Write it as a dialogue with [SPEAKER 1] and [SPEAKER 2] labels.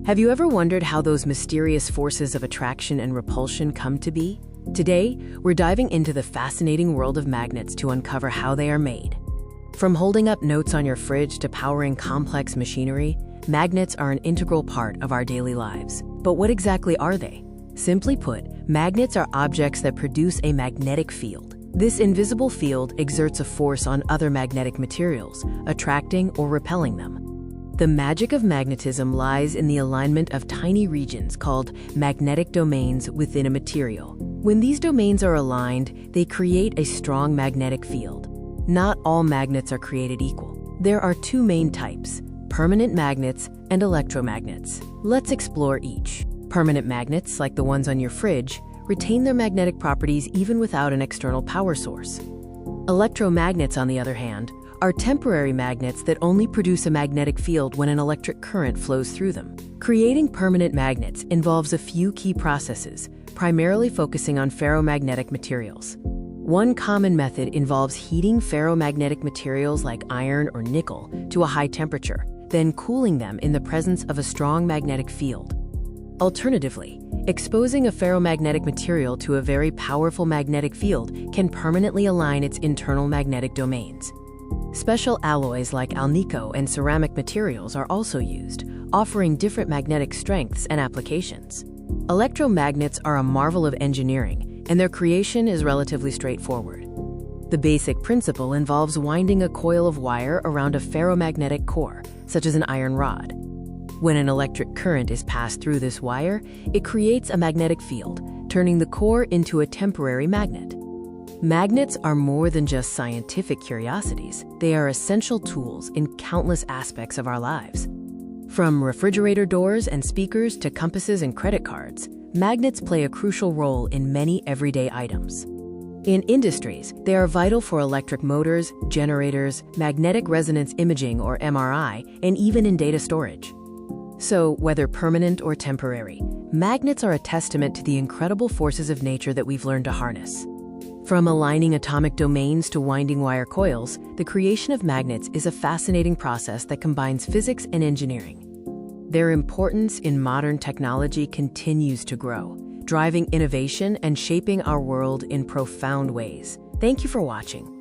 [SPEAKER 1] Have you ever wondered how those mysterious forces of attraction and repulsion come to be? Today, we're diving into the fascinating world of magnets to uncover how they are made. From holding up notes on your fridge to powering complex machinery, magnets are an integral part of our daily lives. But what exactly are they? Simply put, magnets are objects that produce a magnetic field. This invisible field exerts a force on other magnetic materials, attracting or repelling them. The magic of magnetism lies in the alignment of tiny regions called magnetic domains within a material. When these domains are aligned, they create a strong magnetic field. Not all magnets are created equal. There are two main types: permanent magnets and electromagnets. Let's explore each. Permanent magnets, like the ones on your fridge, retain their magnetic properties even without an external power source. Electromagnets, on the other hand, are temporary magnets that only produce a magnetic field when an electric current flows through them. Creating permanent magnets involves a few key processes, primarily focusing on ferromagnetic materials. One common method involves heating ferromagnetic materials like iron or nickel to a high temperature, then cooling them in the presence of a strong magnetic field. Alternatively, exposing a ferromagnetic material to a very powerful magnetic field can permanently align its internal magnetic domains. Special alloys like alnico and ceramic materials are also used, offering different magnetic strengths and applications. Electromagnets are a marvel of engineering, and their creation is relatively straightforward. The basic principle involves winding a coil of wire around a ferromagnetic core, such as an iron rod. When an electric current is passed through this wire, it creates a magnetic field, turning the core into a temporary magnet. Magnets are more than just scientific curiosities. They are essential tools in countless aspects of our lives. From refrigerator doors and speakers to compasses and credit cards, magnets play a crucial role in many everyday items. In industries, they are vital for electric motors, generators, magnetic resonance imaging or MRI, and even in data storage. So, whether permanent or temporary, magnets are a testament to the incredible forces of nature that we've learned to harness. From aligning atomic domains to winding wire coils, the creation of magnets is a fascinating process that combines physics and engineering. Their importance in modern technology continues to grow, driving innovation and shaping our world in profound ways. Thank you for watching.